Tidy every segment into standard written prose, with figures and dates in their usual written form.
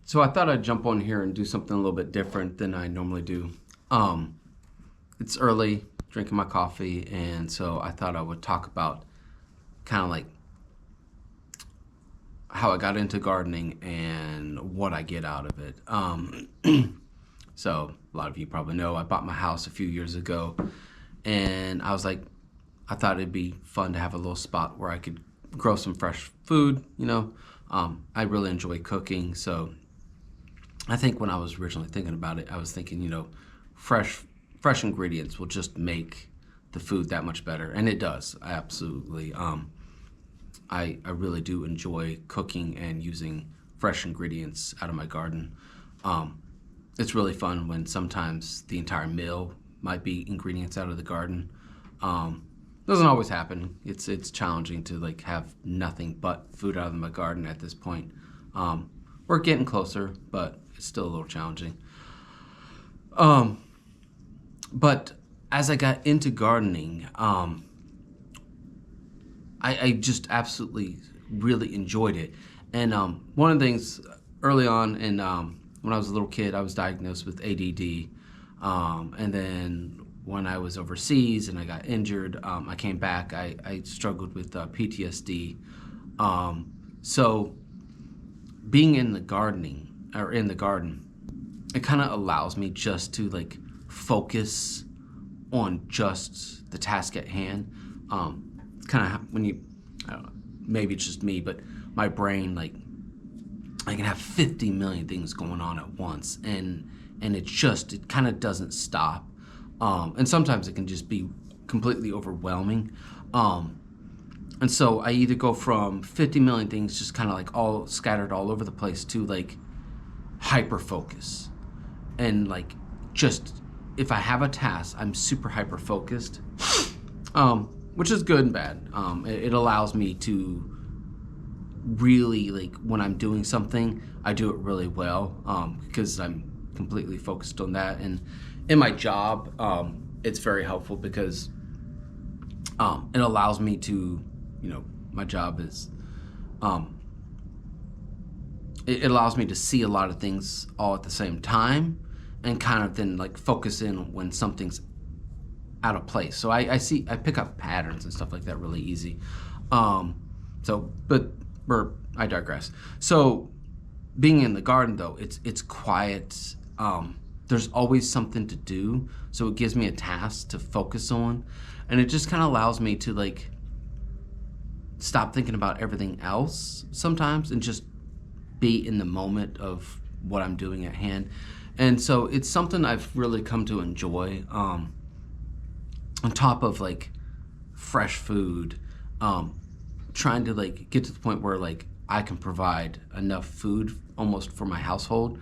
So I thought I'd jump on here and do something a little bit different than I normally do. It's early, drinking my coffee, and so I thought I would talk about kind of like how I got into gardening and what I get out of it. So a lot of you probably know I bought my house a few years ago, and I was like, I thought it'd be fun to have a little spot where I could grow some fresh food. I really enjoy cooking, so I think when I was originally thinking about it, I was thinking, fresh ingredients will just make the food that much better, and it does. I absolutely. I really do enjoy cooking and using fresh ingredients out of my garden. It's really fun when sometimes the entire meal might be ingredients out of the garden. Doesn't always happen. It's challenging to have nothing but food out of my garden at this point. We're getting closer, but it's still a little challenging. But as I got into gardening, I just absolutely really enjoyed it. And one of the things early on, and when I was a little kid, I was diagnosed with ADD. And then when I was overseas and I got injured, I came back, I struggled with PTSD. So being in the garden, it kind of allows me just to focus on just the task at hand. It's kind of when you, I don't know, maybe it's just me, but my brain, I can have 50 million things going on at once, and it kind of doesn't stop. And sometimes it can just be completely overwhelming. And so I either go from 50 million things just kind of all scattered all over the place to hyper focus. And just if I have a task, I'm super hyper focused, which is good and bad. It allows me to really, when I'm doing something, I do it really well, because I'm completely focused on that. And in my job, it's very helpful because it allows me to, my job is, it allows me to see a lot of things all at the same time and kind of then focus in when something's out of place. So I pick up patterns and stuff like that really easy. I digress. So being in the garden though, it's quiet. There's always something to do, so it gives me a task to focus on, and it just kind of allows me to stop thinking about everything else sometimes and just be in the moment of what I'm doing at hand. And so it's something I've really come to enjoy. On top of fresh food, trying to get to the point where I can provide enough food almost for my household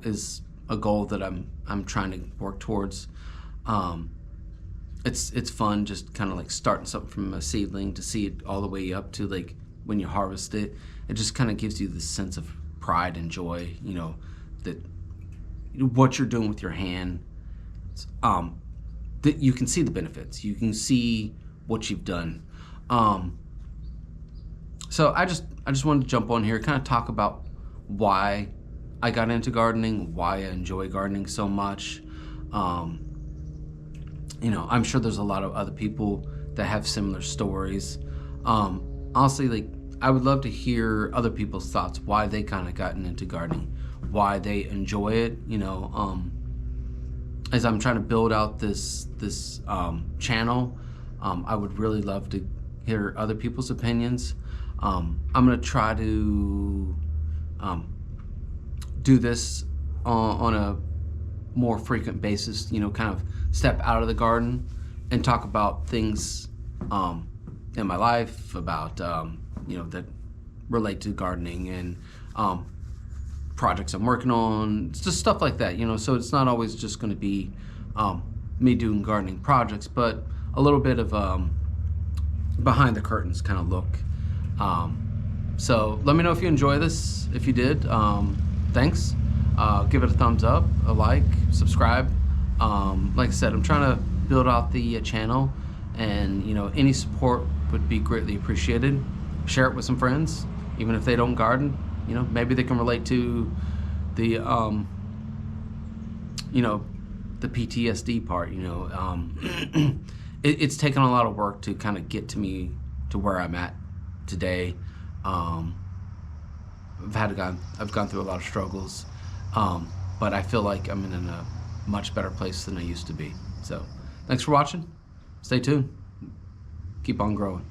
is a goal that I'm trying to work towards. It's fun just kind of starting something from a seedling to see it all the way up to when you harvest it. It just kind of gives you this sense of pride and joy, that what you're doing with your hand, that you can see the benefits. You can see what you've done. So I just wanted to jump on here, kind of talk about why I got into gardening, why I enjoy gardening so much. I'm sure there's a lot of other people that have similar stories. Honestly, I would love to hear other people's thoughts, why they kind of gotten into gardening, why they enjoy it. As I'm trying to build out this channel, I would really love to hear other people's opinions. I'm gonna try to do this on a more frequent basis, kind of step out of the garden and talk about things in my life about that relate to gardening and projects I'm working on, it's just stuff like that, so it's not always just going to be me doing gardening projects, but a little bit of behind the curtains kind of look. So let me know if you enjoy this. If you did, thanks. Give it a thumbs up, a like, subscribe. Like I said, I'm trying to build out the channel, and any support would be greatly appreciated. Share it with some friends, even if they don't garden. Maybe they can relate to the you know, the PTSD part. You know, it's taken a lot of work to kind of get to me to where I'm at today. I've gone through a lot of struggles, but I feel like I'm in a much better place than I used to be. So, thanks for watching. Stay tuned. Keep on growing.